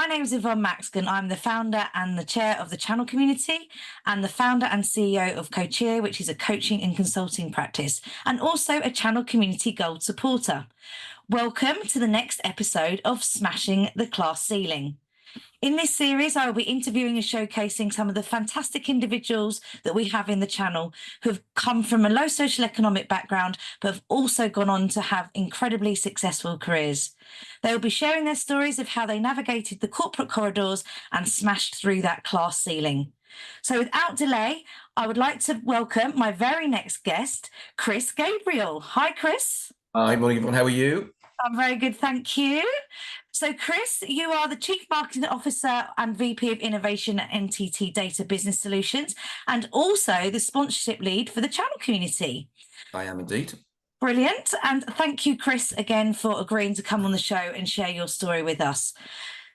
name is Yvonne Maxton. I'm the founder and the chair of the channel community and the founder and CEO of CoCheer, which is a coaching and consulting practice, and also a channel community gold supporter. Welcome to the next episode of Smashing the Class Ceiling. In this series, I will be interviewing and showcasing some of the fantastic individuals that we have in the channel who have come from a low socio-economic background, but have also gone on to have incredibly successful careers. They will be sharing their stories of how they navigated the corporate corridors and smashed through that class ceiling. So without delay, I would like to welcome my very next guest, Chris Gabriel. Hi, Chris. Hi, morning, everyone. How are you? I'm very good, thank you. So, Chris, you are the Chief Marketing Officer and VP of Innovation at NTT Data Business Solutions, and also the sponsorship lead for the channel community. I am indeed. Brilliant. And thank you, Chris, again for agreeing to come on the show and share your story with us.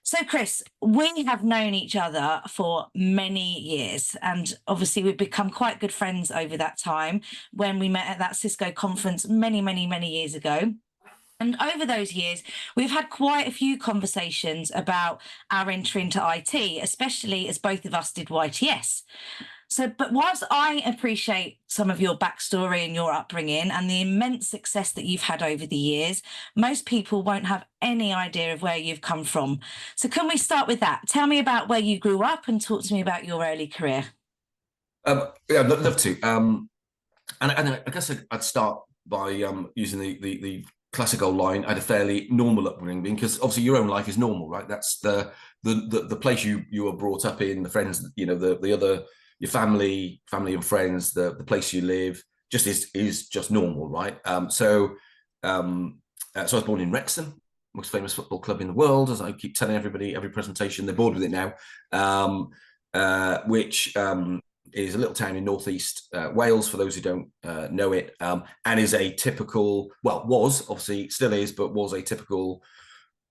So, Chris, we have known each other for many years, and obviously we've become quite good friends over that time when we met at that Cisco conference many years ago. And over those years, we've had quite a few conversations about our entry into IT, especially as both of us did YTS. So, but whilst I appreciate some of your backstory and your upbringing and the immense success that you've had over the years, most people won't have any idea of where you've come from. So can we start with that? Tell me about where you grew up and talk to me about your early career. Yeah, I'd love to. And I guess I'd start by using the classic old line. I had a fairly normal upbringing because obviously your own life is normal, right? That's the place you were brought up in, the friends, you know, the other, your family and friends, the place you live just is just normal, right? So I was born in Wrexham, most famous football club in the world, as I keep telling everybody, every presentation. They're bored with it now, which is a little town in northeast Wales, for those who don't know it, and is a typical, well, was, obviously still is, but was a typical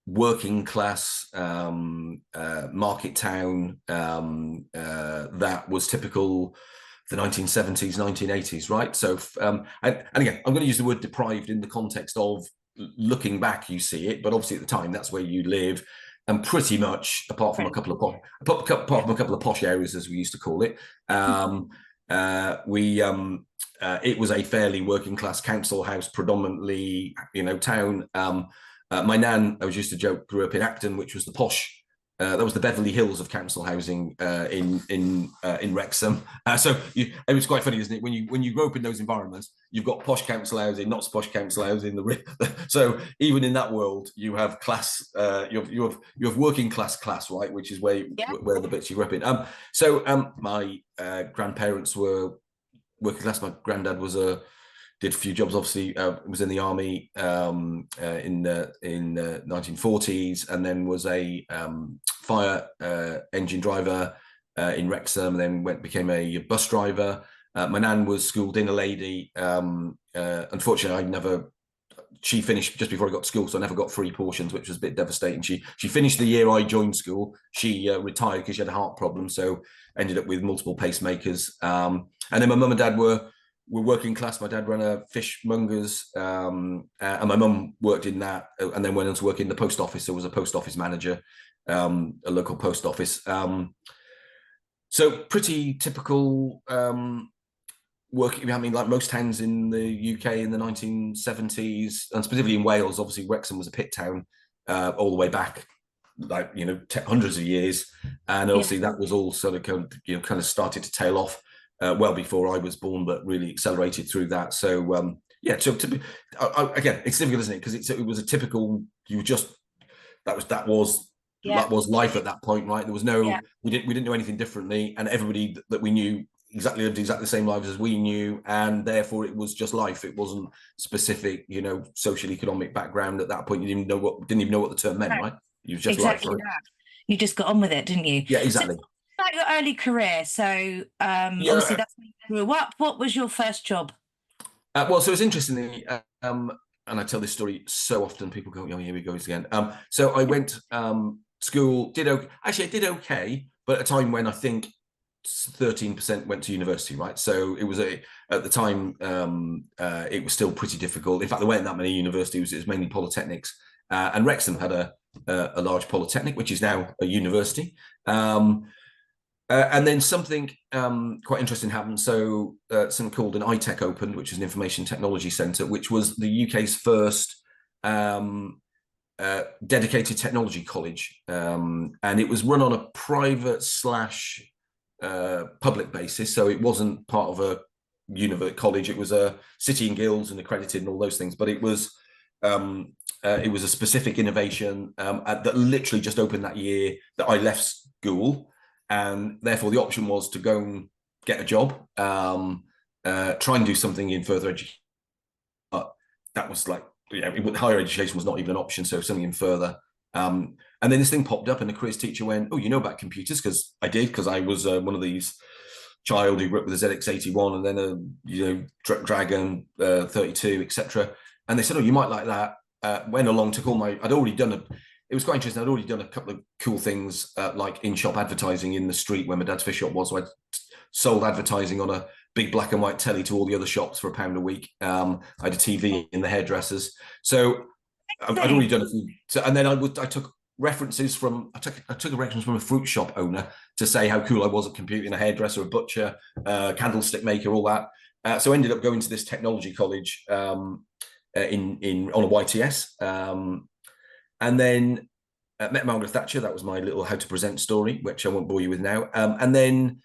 working class market town that was typical the 1970s, 1980s, right? So, and again, I'm going to use the word deprived in the context of looking back, you see it, but obviously at the time, that's where you live. And pretty much, apart from a couple of posh areas, as we used to call it, it was a fairly working class council house, predominantly, you know, town. My nan, I was used to joke, grew up in Acton, which was the posh. That was the Beverly Hills of council housing in Wrexham. So it was quite funny, isn't it? When you grow up in those environments, you've got posh council housing, not posh council housing. So even in that world, you have class. You have working class, right? Which is where the bits you grew up in. So my grandparents were working class. My granddad did a few jobs. Obviously, was in the army in the 1940s, and then was a fire engine driver in Wrexham, and then became a bus driver. My nan was schooled in a lady. Unfortunately, she finished just before I got to school, so I never got free portions, which was a bit devastating. She finished the year I joined school. She retired because she had a heart problem, so ended up with multiple pacemakers. And then my mum and dad were working class. My dad ran a fishmongers, and my mum worked in that, and then went on to work in the post office. So was a post office manager, a local post office. So pretty typical working. I mean, like most towns in the UK in the 1970s, and specifically in Wales. Obviously, Wrexham was a pit town all the way back, like, you know, hundreds of years, and obviously that was all sort of kind of started to tail off. Well before I was born, but really accelerated through that. So yeah, again, it's difficult, isn't it? Because it was a typical. That was life at that point, right? There was no, we didn't do anything differently, and everybody that we knew lived exactly the same lives as we knew, and therefore it was just life. It wasn't specific, you know, social economic background at that point. You didn't even know what the term meant, right? You was just exactly life, right? that. You just got on with it, didn't you? Yeah, exactly. So, about your early career, so obviously that's when you grew up. What was your first job? Well, so it's interesting, and I tell this story so often. People go, "Oh, here he goes again." So I went school, did okay. Actually, I did okay, but at a time when I think 13% went to university, right? So it was at the time it was still pretty difficult. In fact, there weren't that many universities. It was mainly polytechnics, and Wrexham had a a large polytechnic, which is now a university. And then something quite interesting happened. So something called an iTech opened, which is an information technology centre, which was the UK's first dedicated technology college. And it was run on a private / public basis. So it wasn't part of a college. It was a City and Guilds and accredited and all those things. But it was a specific innovation that literally just opened that year that I left school. And therefore, the option was to go and get a job, try and do something in further education. But that was like, higher education was not even an option, so something in further. And then this thing popped up, and the careers teacher went, "Oh, you know about computers?" Because I did, because I was one of these child who grew up with a ZX81 and then a Dragon 32, etc. And they said, "Oh, you might like that." Went along, took all my. I'd already done it was quite interesting. I'd already done a couple of cool things like in-shop advertising in the street where my dad's fish shop was. So I sold advertising on a big black and white telly to all the other shops for £1 a week. I had a TV in the hairdressers. So I'd already done a few. So, and then I took references from, I took a reference from a fruit shop owner to say how cool I was at computing, a hairdresser, a butcher, candlestick maker, all that. So I ended up going to this technology college on a YTS. And then met Margaret Thatcher. That was my little how to present story, which I won't bore you with now. And then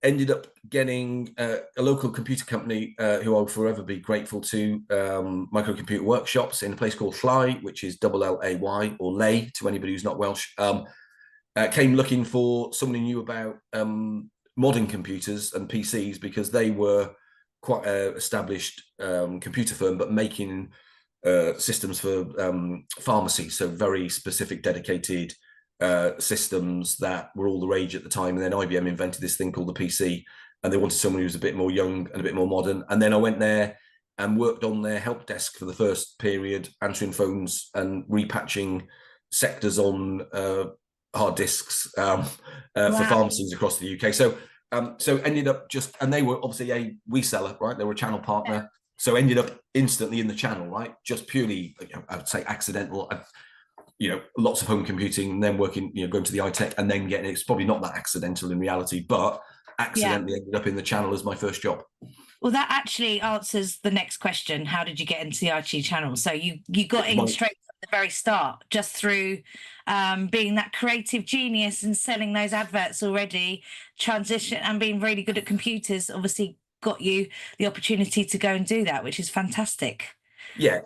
ended up getting a local computer company who I'll forever be grateful to, Microcomputer Workshops in a place called Llay, which is LLAY, or Lay to anybody who's not Welsh. Came looking for someone who knew about modern computers and PCs, because they were quite an established computer firm, but making systems for pharmacy, so very specific, dedicated systems that were all the rage at the time. And then IBM invented this thing called the PC, and they wanted someone who was a bit more young and a bit more modern. And then I went there and worked on their help desk for the first period, answering phones and repatching sectors on hard disks for pharmacies across the UK. So ended up and they were obviously a reseller, right? They were a channel partner. Yeah. So ended up instantly in the channel, right? Just purely, I would say, accidental. Lots of home computing, and then working, going to the iTech, and then getting it's probably not that accidental in reality, but accidentally ended up in the channel as my first job. Well, that actually answers the next question. How did you get into the IT channel? So you got in straight from the very start, just through being that creative genius and selling those adverts already, transition and being really good at computers, obviously got you the opportunity to go and do that, which is fantastic. Yeah,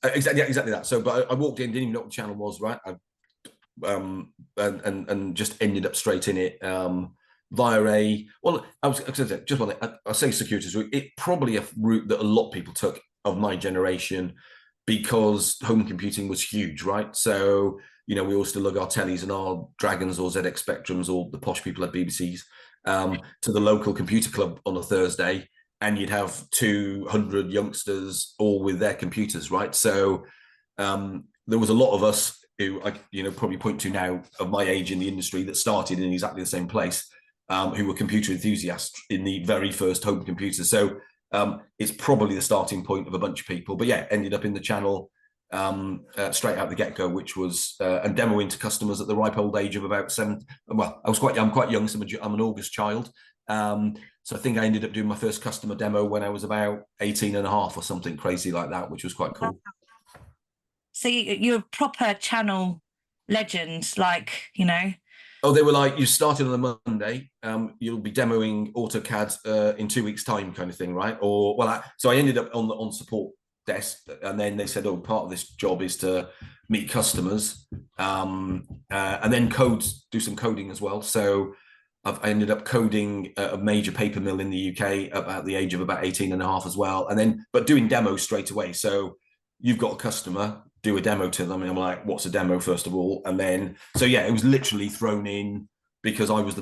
exactly that. So, but I walked in, didn't even know what the channel was, right? And just ended up straight in it via a. Well, I say securities route. It probably a route that a lot of people took of my generation, because home computing was huge, right? So we all still lug our tellies and our Dragons or ZX Spectrums, or the posh people at BBCs, to the local computer club on a Thursday, and you'd have 200 youngsters all with their computers, right? So there was a lot of us who I probably point to now of my age in the industry that started in exactly the same place, who were computer enthusiasts in the very first home computer. So it's probably the starting point of a bunch of people. But yeah, ended up in the channel straight out the get-go, which was and demoing to customers at the ripe old age of about 7. Well, I'm quite young, so I'm an August child. So I think I ended up doing my first customer demo when I was about 18 and a half or something crazy like that, which was quite cool. So you're a proper channel legend, Oh, they were like, you started on a Monday, you'll be demoing AutoCAD in 2 weeks' time, kind of thing, right? So I ended up on support desk, and then they said, oh, part of this job is to meet customers, and then do some coding as well. So I ended up coding a major paper mill in the UK about the age of about 18 and a half as well. And then, but doing demos straight away. So you've got a customer, do a demo to them. And I'm like, what's a demo, first of all? And then, so yeah, it was literally thrown in because I was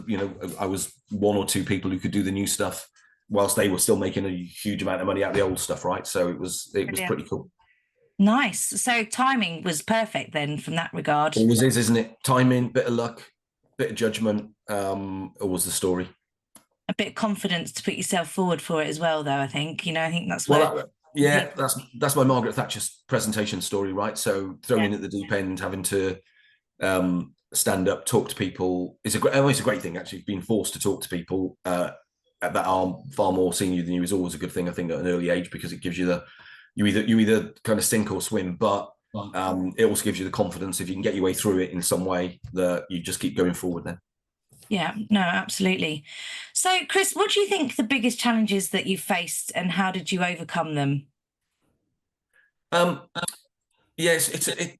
I was one or two people who could do the new stuff whilst they were still making a huge amount of money out of the old stuff, right? So it was pretty cool. Nice. So timing was perfect then from that regard. Always is, isn't it? Timing, bit of luck, bit of judgment, always the story. A bit of confidence to put yourself forward for it as well, though, I think. I think that's what... Yeah, that's my Margaret Thatcher presentation story, right? So thrown Yeah. in at the deep end, having to stand up, talk to people is it's a great thing. Actually, being forced to talk to people that are far more senior than you is always a good thing. I think at an early age, because it gives you you either kind of sink or swim, but it also gives you the confidence if you can get your way through it in some way that you just keep going forward then. Yeah, no, absolutely. So, Chris, what do you think the biggest challenges that you faced and how did you overcome them? Um, yes, the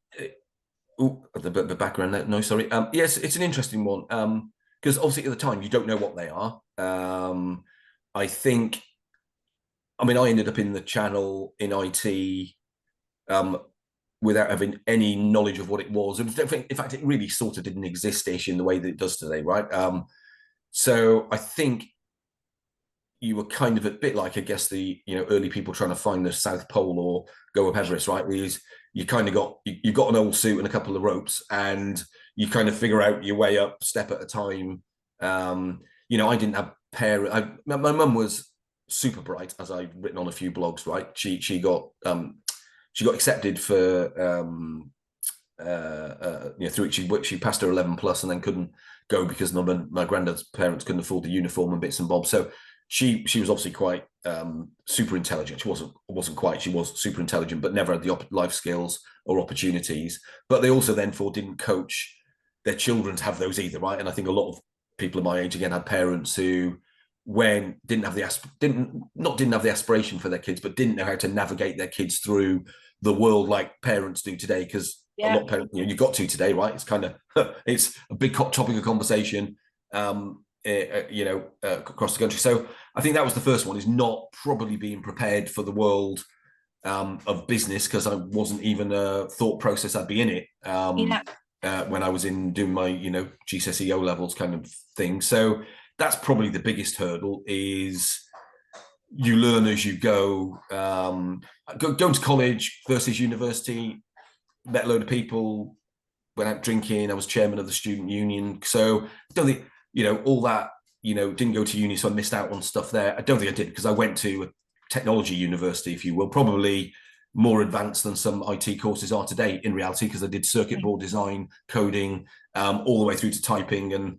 background there. No, sorry. Yes, it's an interesting one. Because obviously at the time you don't know what they are. I think, I mean, I ended up in the channel in IT without having any knowledge of what it was. In fact, it really sort of didn't exist-ish in the way that it does today, right? So I think you were kind of a bit like, I guess, the early people trying to find the South Pole or go up Everest, right? You kind of you got an old suit and a couple of ropes, and you kind of figure out your way up, step at a time. I didn't have parents. My mum was super bright, as I've written on a few blogs, right? She got accepted for through she passed her 11 plus and then couldn't go because my granddad's parents couldn't afford the uniform and bits and bobs. So she was obviously quite super intelligent. She wasn't quite. She was super intelligent, but never had the life skills or opportunities. But they also then didn't coach their children to have those either, right? And I think a lot of people of my age again had parents who, when didn't have the aspiration for their kids, but didn't know how to navigate their kids through the world like parents do today. Because a lot of parents, you've got to today, right? It's kind of it's a big topic of conversation. Across the country. So I think that was the first one, is not probably being prepared for the world of business, because I wasn't even a thought process I'd be in it when I was doing my GCSE O levels kind of thing. So that's probably the biggest hurdle, is you learn as you go. Going to college versus university, met a load of people, went out drinking. I was chairman of the student union, so I don't think all that, didn't go to uni, so I missed out on stuff there. I don't think I did, because I went to a technology university, if you will, probably more advanced than some IT courses are today in reality, because I did circuit board design, coding, all the way through to typing and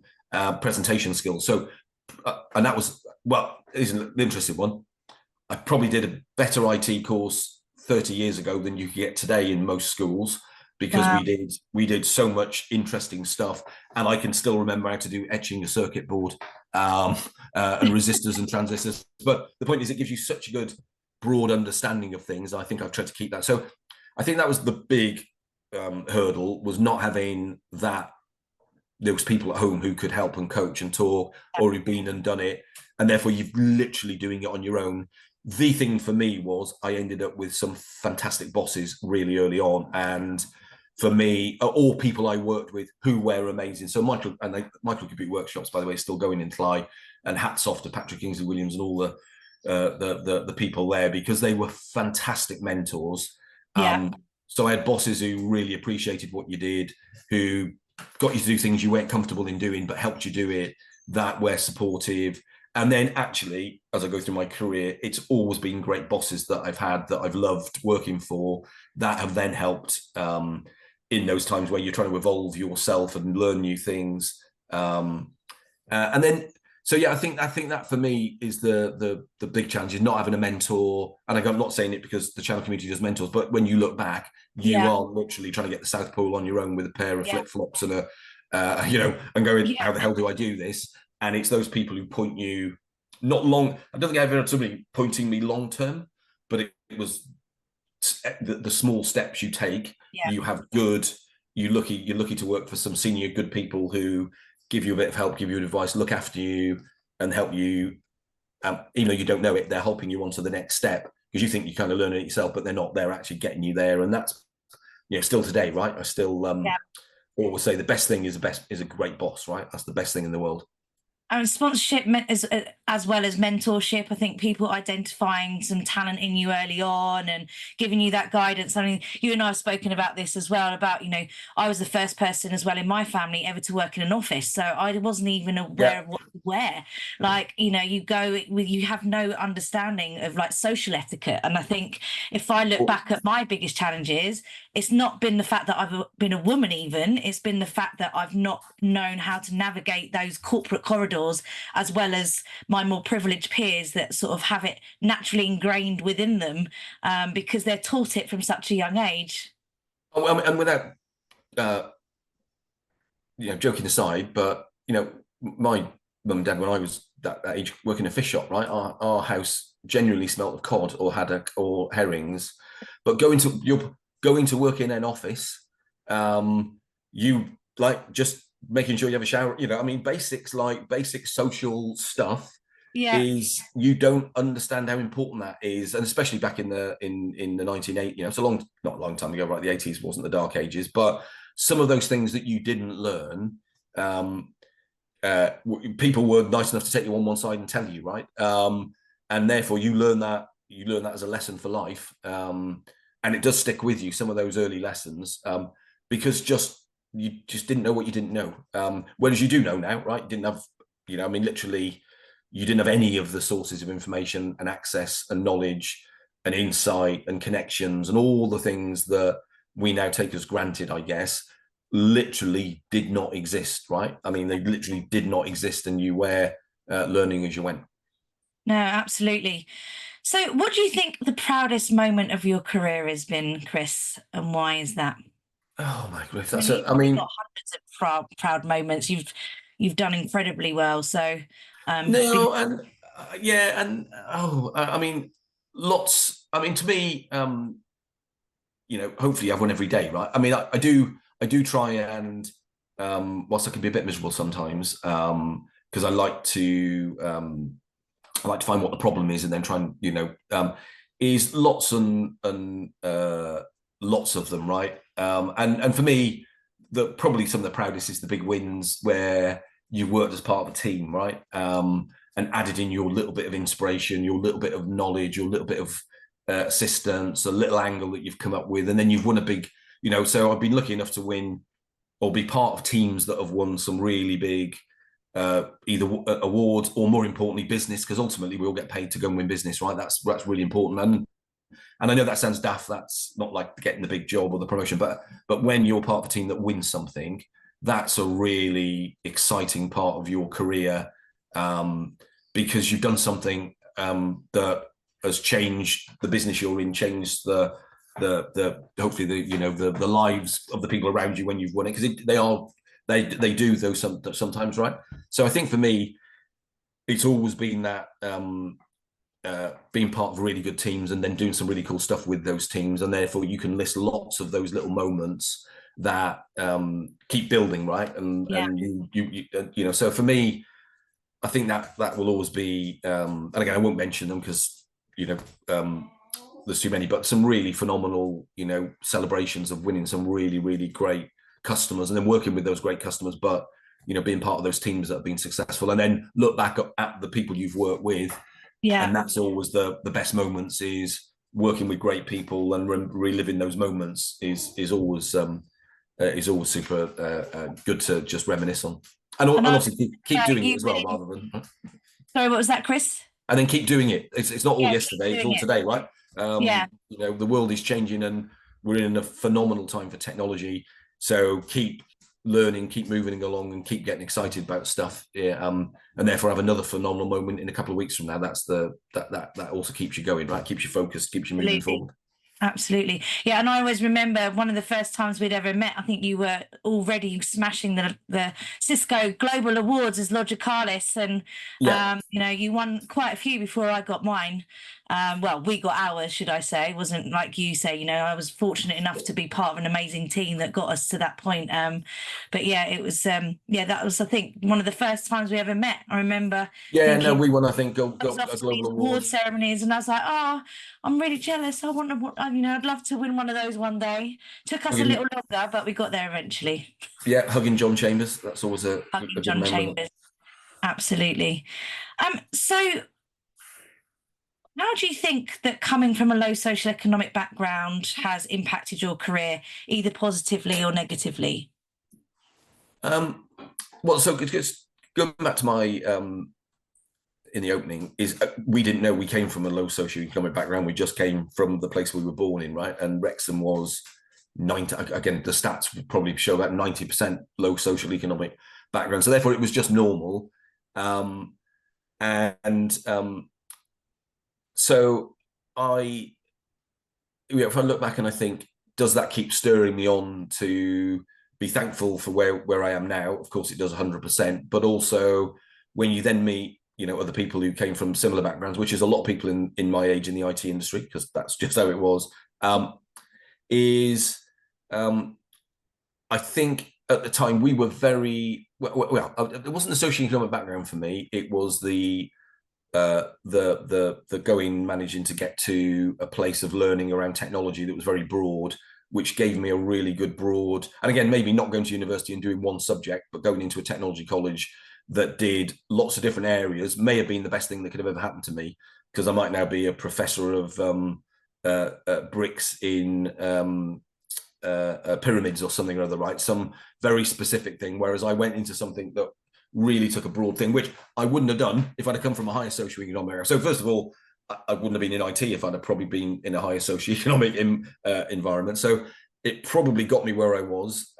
presentation skills. So, and that was, isn't an interesting one. I probably did a better IT course 30 years ago than you get today in most schools, because we did so much interesting stuff, and I can still remember how to do etching a circuit board and resistors and transistors. But the point is, it gives you such a good broad understanding of things. I think I've tried to keep that. So I think that was the big hurdle, was not having that. There was people at home who could help and coach and talk, or who've been and done it, and therefore you're literally doing it on your own. The thing for me was I ended up with some fantastic bosses really early on, and for me, all people I worked with who were amazing. So Michael Computer Workshops, by the way, is still going in Fly, and hats off to Patrick Kingsley Williams and all the people there, because they were fantastic mentors. So I had bosses who really appreciated what you did, who got you to do things you weren't comfortable in doing, but helped you do it, that were supportive. And then actually, as I go through my career, it's always been great bosses that I've had, that I've loved working for, that have then helped in those times where you're trying to evolve yourself and learn new things. And then, so yeah, I think that for me is the big challenge, is not having a mentor. And I'm not saying it because the channel community does mentors, but when you look back, you are literally trying to get the South Pole on your own with a pair of flip flops and and going, how the hell do I do this? And it's those people who point you, not long. I don't think I've ever had somebody pointing me long term, but it was the small steps you take. You have you're lucky to work for some senior good people who give you a bit of help, give you advice, look after you, and help you. Even though you don't know it, they're helping you on to the next step, because you think you kind of learn it yourself, but they're not. They're actually getting you there, and that's still today, right? I still always say the best thing is a great boss, right? That's the best thing in the world. And sponsorship as well as mentorship. I think people identifying some talent in you early on and giving you that guidance. I mean, you and I have spoken about this as well, about, I was the first person as well in my family ever to work in an office. So I wasn't even aware of what to wear. Like, you go with, you have no understanding of like social etiquette. And I think if I look back at my biggest challenges, it's not been the fact that I've been a woman, even. It's been the fact that I've not known how to navigate those corporate corridors, as well as my more privileged peers that sort of have it naturally ingrained within them, because they're taught it from such a young age. And without, joking aside, but my mum and dad, when I was that age, working in a fish shop, right? Our house genuinely smelt of cod or haddock or herrings. But going to work in an office, you like just making sure you have a shower. Basics like basic social stuff. Yeah. Is you don't understand how important that is, and especially back in the 1980s. It's not a long time ago, right? The 80s wasn't the dark ages, but some of those things that you didn't learn, people were nice enough to take you on one side and tell you, right? And therefore you learn that as a lesson for life, and it does stick with you, some of those early lessons, because you just didn't know what you didn't know, whereas you do know now, right? You didn't have, literally you didn't have any of the sources of information and access and knowledge and insight and connections and all the things that we now take as granted, I guess, literally did not exist, right? They literally did not exist, and you were learning as you went. No, absolutely. So what do you think the proudest moment of your career has been, Chris, and why is that? Oh my goodness, You've got hundreds of proud moments. You've done incredibly well. So no, and lots. To me, hopefully I've won every day, right? I do try and, whilst I can be a bit miserable sometimes, because I like to find what the problem is and then try and, is lots and lots of them, right? And for me, probably some of the proudest is the big wins where you've worked as part of a team, right? And added in your little bit of inspiration, your little bit of knowledge, your little bit of assistance, a little angle that you've come up with, and then you've won a big, so I've been lucky enough to win or be part of teams that have won some really big either awards or, more importantly, business, because ultimately we all get paid to go and win business, right? That's really important. And I know that sounds daft, that's not like getting the big job or the promotion, but when you're part of a team that wins something, that's a really exciting part of your career, because you've done something that has changed the business you're in, changed the hopefully the lives of the people around you when you've won it, because they do those sometimes, right? So I think for me, it's always been that being part of really good teams and then doing some really cool stuff with those teams, and therefore you can list lots of those little moments that keep building, right? And you so for me, I think that will always be, and again, I won't mention them because there's too many, but some really phenomenal celebrations of winning some really, really great customers, and then working with those great customers, but being part of those teams that have been successful, and then look back at the people you've worked with. Yeah. And that's always the best moments, is working with great people, and reliving those moments is always super good to just reminisce on, and also keep doing it as well, rather than. Sorry, what was that, Chris? And then keep doing it. It's not all yesterday; it's all today, right? The world is changing, and we're in a phenomenal time for technology. So keep learning, keep moving along, and keep getting excited about stuff. And therefore have another phenomenal moment in a couple of weeks from now. That's that also keeps you going, right? Keeps you focused, keeps you moving forward. Absolutely. Yeah. And I always remember one of the first times we'd ever met, I think you were already smashing the Cisco Global Awards as Logicalis. And, you won quite a few before I got mine. Well, we got ours, should I say. It wasn't like you say, I was fortunate enough to be part of an amazing team that got us to that point. But yeah, it was, that was, I think, one of the first times we ever met. I remember. Yeah, no, we won, I think, a global award ceremonies, and I was like, I'm really jealous. I'd love to win one of those one day. Took us a little longer, but we got there eventually. Yeah, hugging John Chambers. That's always a John Chambers. Absolutely. So how do you think that coming from a low socioeconomic background has impacted your career, either positively or negatively? Well, so just going back to my in the opening is we didn't know we came from a low socioeconomic background. We just came from the place we were born in, right? And Wrexham was 90. Again, the stats would probably show about 90% low social economic background. So therefore, it was just normal. And so I, if I look back and I think, does that keep stirring me on to be thankful for where I am now? Of course, it does 100%. But also, when you then meet other people who came from similar backgrounds, which is a lot of people in my age in the IT industry, because that's just how it was, I think at the time we were very well. It wasn't the socioeconomic background for me. It was the going managing to get to a place of learning around technology that was very broad, which gave me a really good broad. And again, maybe not going to university and doing one subject, but going into a technology college that did lots of different areas may have been the best thing that could have ever happened to me, because I might now be a professor of bricks in pyramids or something or other, right? Some very specific thing. Whereas I went into something that really took a broad thing, which I wouldn't have done if I'd have come from a higher socioeconomic area. So first of all, I wouldn't have been in IT if I'd have probably been in a higher socioeconomic environment. So it probably got me where I was.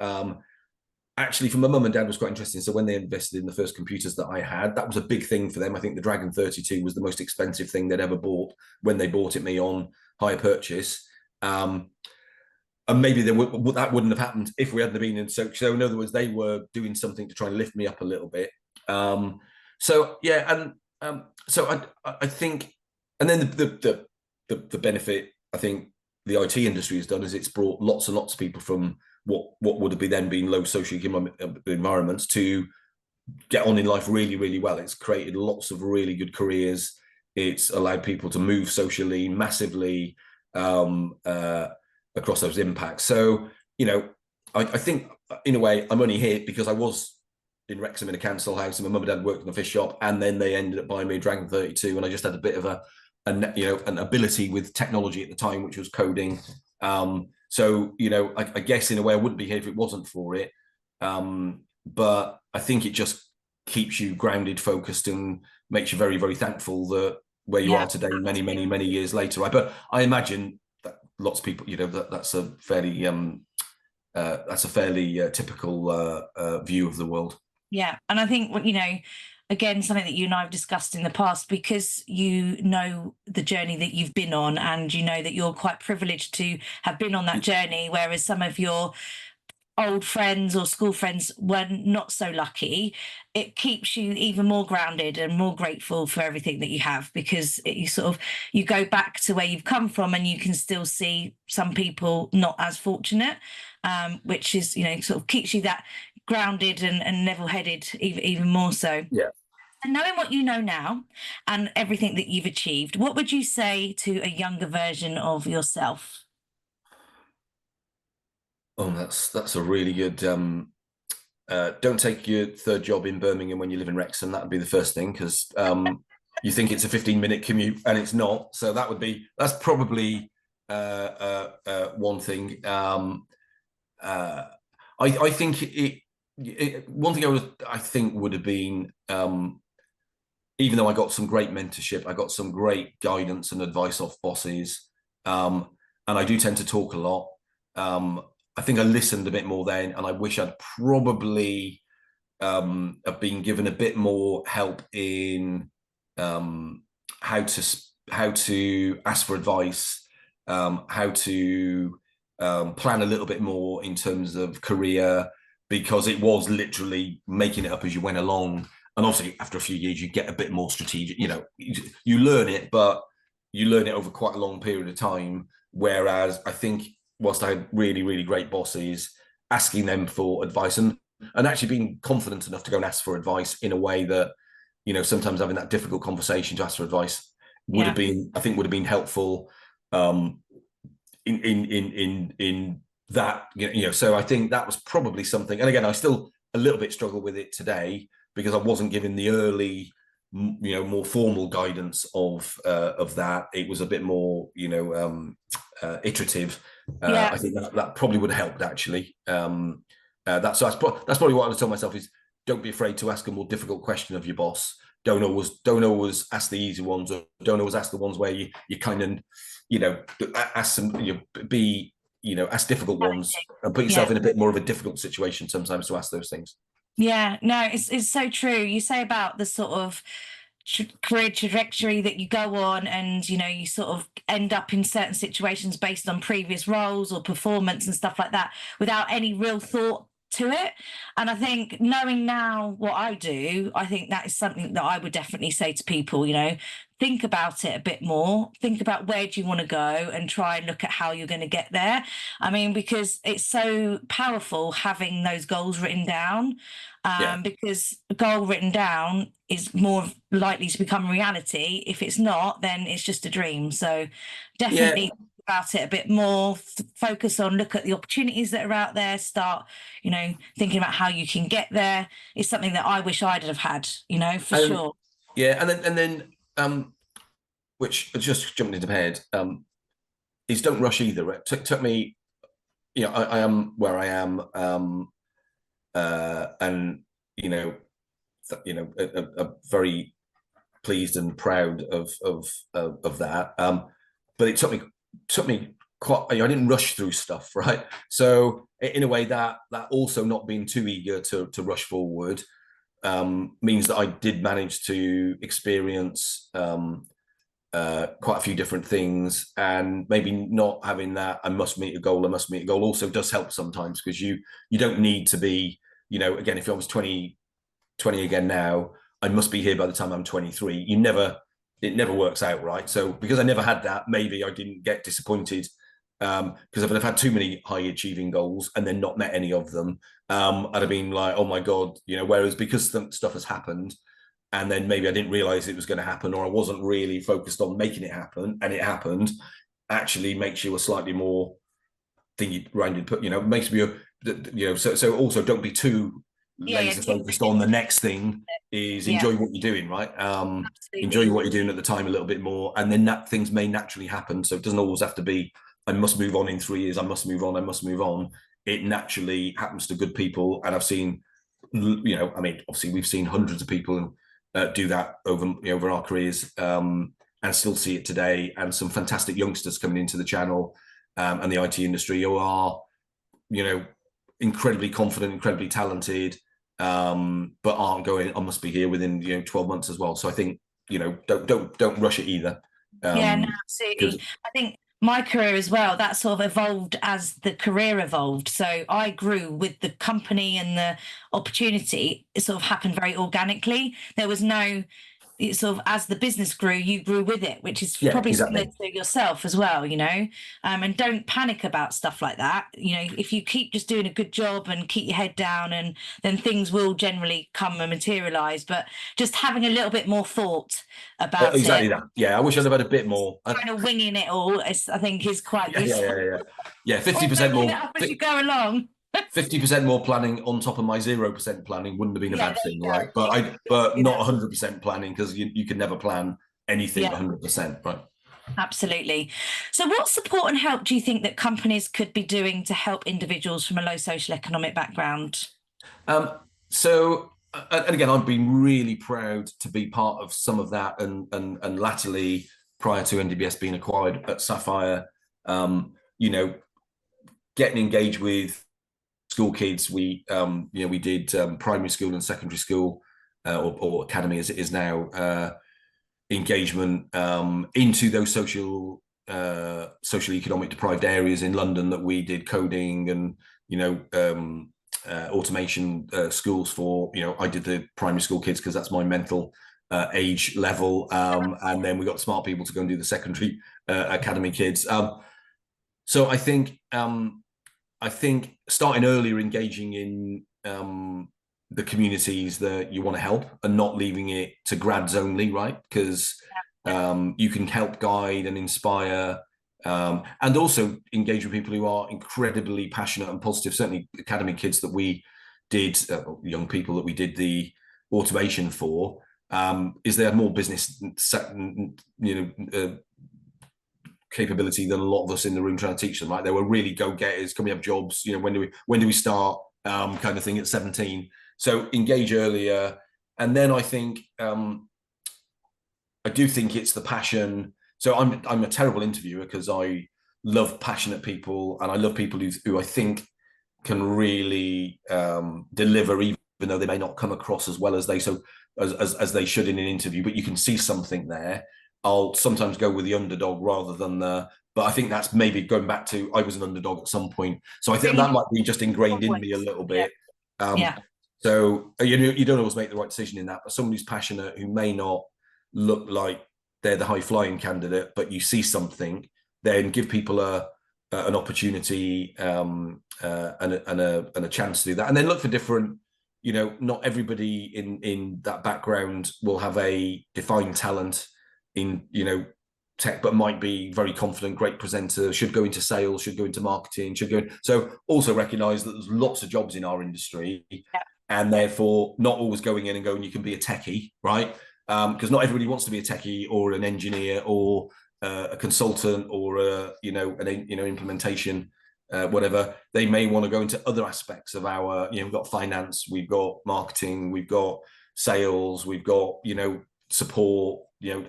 Actually, for my mum and dad was quite interesting. So when they invested in the first computers that I had, that was a big thing for them. I think the Dragon 32 was the most expensive thing they'd ever bought when they bought it me on hire purchase. And maybe that wouldn't have happened if we hadn't been in. So in other words, they were doing something to try and lift me up a little bit. So yeah, and so I think, and then the benefit I think the IT industry has done is it's brought lots and lots of people from what would have been low socioeconomic environments to get on in life really, really well. It's created lots of really good careers. It's allowed people to move socially massively across those impacts. So, I think in a way I'm only here because I was in Wrexham in a council house and my mum and dad worked in a fish shop, and then they ended up buying me a Dragon 32, and I just had a bit of an ability with technology at the time, which was coding. So, I guess in a way I wouldn't be here if it wasn't for it. But I think it just keeps you grounded, focused, and makes you very, very thankful that where you are today, many, many, many years later. Right? But I imagine that lots of people, that's a fairly typical view of the world. Yeah. And I think, again, something that you and I have discussed in the past, because you know the journey that you've been on, and you know that you're quite privileged to have been on that journey, whereas some of your old friends or school friends were not so lucky. It keeps you even more grounded and more grateful for everything that you have, because you go back to where you've come from and you can still see some people not as fortunate, which is sort of keeps you that grounded and level-headed even more so. Yeah. And knowing what you know now and everything that you've achieved, what would you say to a younger version of yourself? Oh, that's a really good. Don't take your third job in Birmingham when you live in Wrexham. That would be the first thing, because you think it's a 15-minute commute and it's not. So that's probably one thing. I think one thing I think would have been, even though I got some great mentorship, I got some great guidance and advice off bosses, and I do tend to talk a lot. I think I listened a bit more then, and I wish I'd probably have been given a bit more help in how to ask for advice, how to plan a little bit more in terms of career, because it was literally making it up as you went along. And obviously, after a few years, you get a bit more strategic. You learn it, but you learn it over quite a long period of time. Whereas I think, whilst I had really, really great bosses, asking them for advice and actually being confident enough to go and ask for advice in a way that, sometimes having that difficult conversation to ask for advice would have been helpful in that, so I think that was probably something. And again, I still a little bit struggle with it today, because I wasn't given the early, more formal guidance of that. It was a bit more, iterative. I think that probably would have helped, actually. That's probably what I would tell myself is, don't be afraid to ask a more difficult question of your boss. Don't always ask the easy ones, or don't always ask the ones where you kind of, ask some, ask difficult ones, and put yourself in a bit more of a difficult situation sometimes to ask those things. Yeah, no, it's so true. You say about the sort of career trajectory that you go on, and you sort of end up in certain situations based on previous roles or performance and stuff like that without any real thought to it. And I think, knowing now what I do, I think that is something that I would definitely say to people, think about it a bit more, think about where do you want to go, and try and look at how you're going to get there. I mean, because it's so powerful having those goals written down, because a goal written down is more likely to become reality. If it's not, then it's just a dream. So definitely about it a bit more, focus on, look at the opportunities that are out there, start thinking about how you can get there. Is something that I wish I'd have had, for sure. And then which just jumped into my head, is don't rush either. It took me, I am where I am, and very pleased and proud of that. But it took me quite. I didn't rush through stuff, right? So in a way, that also not being too eager to rush forward means that I did manage to experience quite a few different things, and maybe not having that I must meet a goal also does help sometimes, because you don't need to be, again, if I was 20 again now, I must be here by the time I'm 23. It never works out, right? So because I never had that, maybe I didn't get disappointed, because if I've had too many high achieving goals and then not met any of them, I'd have been like, oh my God, whereas because stuff has happened, and then maybe I didn't realize it was going to happen, or I wasn't really focused on making it happen, and it happened, actually makes you a slightly more thingy-rounded, makes me so also don't be too laser focused on the next thing. Is enjoy what you're doing, right? Enjoy what you're doing at the time a little bit more, and then that things may naturally happen. So it doesn't always have to be, I must move on in 3 years, I must move on. It naturally happens to good people, and I've seen, obviously we've seen hundreds of people do that over our careers, and still see it today, and some fantastic youngsters coming into the channel and the IT industry who are incredibly confident, incredibly talented, but aren't going, I must be here within 12 months as well. So I think don't rush it either. No, absolutely. I think my career as well, that sort of evolved as the career evolved. So I grew with the company, and the opportunity, it sort of happened very organically. There was no, it sort of, as the business grew, you grew with it, which is probably similar to yourself as well, and don't panic about stuff like that. If you keep just doing a good job and keep your head down, and then things will generally come and materialize. But just having a little bit more thought about exactly that. I wish I'd have had a bit more. Kind of winging it all, I think, is quite useful. 50% more as you go along. 50% more planning on top of my 0% planning wouldn't have been a bad thing, right? But not 100% planning, because you can never plan anything 100%, right? Absolutely. So what support and help do you think that companies could be doing to help individuals from a low socioeconomic background? So, and again, I've been really proud to be part of some of that, and latterly, prior to NDBS being acquired at Sapphire, getting engaged with school kids. We did primary school and secondary school, or academy as it is now, engagement into those socio-economic deprived areas in London, that we did coding and automation schools for. I did the primary school kids because that's my mental age level, and then we got smart people to go and do the secondary academy kids. So I think starting earlier, engaging in the communities that you want to help, and not leaving it to grads only, right? Because you can help guide and inspire, and also engage with people who are incredibly passionate and positive. Certainly academy kids that we did, young people that we did the automation for is they have more business capability than a lot of us in the room trying to teach them. Like, they were really go-getters. Can we have jobs? When do we start? Kind of thing at 17. So engage earlier. And then I think I do think it's the passion. So I'm a terrible interviewer because I love passionate people, and I love people who I think can really deliver, even though they may not come across as well as they they should in an interview. But you can see something there. I'll sometimes go with the underdog rather than but I think that's maybe going back to, I was an underdog at some point. So I think that might be just ingrained in me a little bit. So you don't always make the right decision in that, but someone who's passionate, who may not look like they're the high flying candidate, but you see something, then give people an opportunity and a chance to do that. And then look for different, not everybody in that background will have a defined talent in, tech, but might be very confident, great presenter, should go into sales, should go into marketing, so also recognize that there's lots of jobs in our industry, and therefore not always going in and going, you can be a techie, right? Because not everybody wants to be a techie or an engineer or a consultant or an implementation, whatever. They may want to go into other aspects of our, we've got finance, we've got marketing, we've got sales, we've got, support,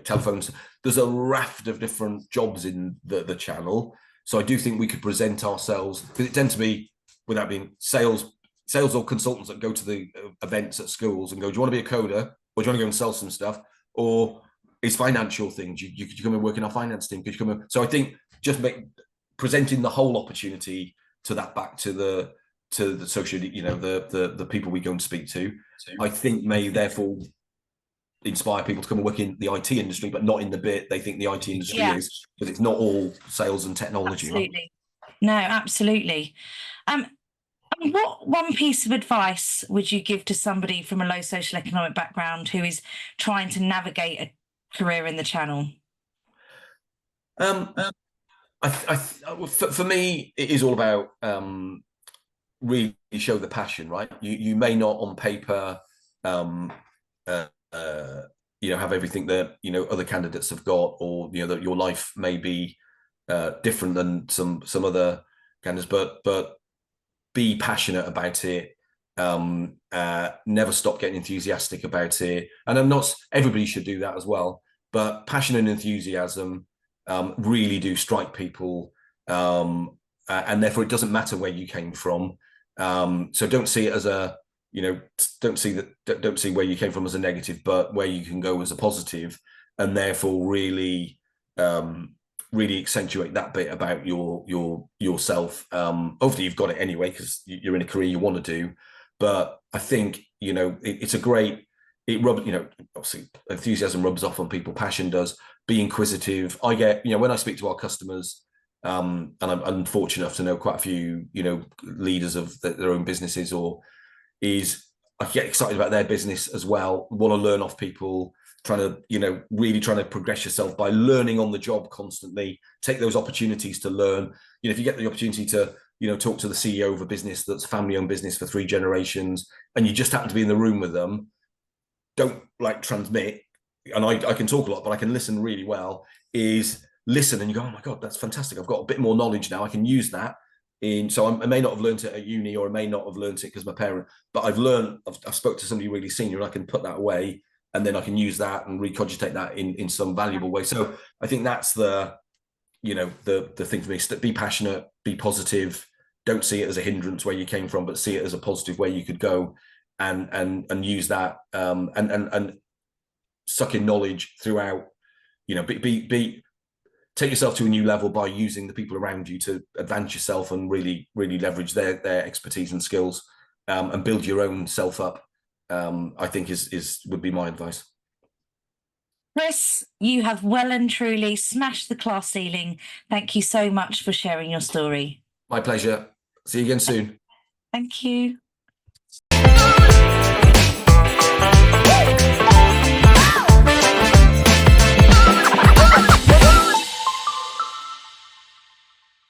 telephones. There's a raft of different jobs in the channel. So I do think we could present ourselves, because it tends to be, without being sales or consultants that go to the events at schools and go, do you want to be a coder, or do you want to go and sell some stuff, or it's financial things? Could you come and work in our finance team? Could you come in? So I think just presenting the whole opportunity to that, back to the social, the people we go and speak to, I think may therefore inspire people to come and work in the IT industry, but not in the bit they think the IT industry is, because it's not all sales and technology. Absolutely. Right? No, absolutely. What one piece of advice would you give to somebody from a low social economic background who is trying to navigate a career in the channel? For me, it is all about really show the passion, right? You may not on paper have everything that other candidates have got, or that your life may be different than some other candidates, but be passionate about it. Never stop getting enthusiastic about it. And I'm not, everybody should do that as well, but passion and enthusiasm really do strike people, and therefore it doesn't matter where you came from. So don't see it as a don't see where you came from as a negative, but where you can go as a positive, and therefore really accentuate that bit about yourself. Hopefully you've got it anyway, because you're in a career you want to do. But I think it's a great, obviously enthusiasm rubs off on people, passion does. Be inquisitive. I get, when I speak to our customers, and I'm fortunate enough to know quite a few leaders of their own businesses, I get excited about their business as well, want to learn off people, really trying to progress yourself by learning on the job constantly. Take those opportunities to learn. If you get the opportunity to talk to the CEO of a business that's a family-owned business for 3 generations, and you just happen to be in the room with them, don't transmit. And I can talk a lot, but I can listen really well. Is listen, and you go, oh my God, that's fantastic. I've got a bit more knowledge now. I can use that. So I may not have learned it at uni, or I may not have learned it because my parent, but I've spoke to somebody really senior, and I can put that away, and then I can use that and recogitate that in some valuable way. So I think that's the thing for me. Be passionate, be positive. Don't see it as a hindrance where you came from, but see it as a positive where you could go, and use that, and suck in knowledge throughout. Take yourself to a new level by using the people around you to advance yourself, and really leverage their expertise and skills, and build your own self up. I think would be my advice. Chris, you have well and truly smashed the class ceiling. Thank you so much for sharing your story. My pleasure. See you again soon. Thank you.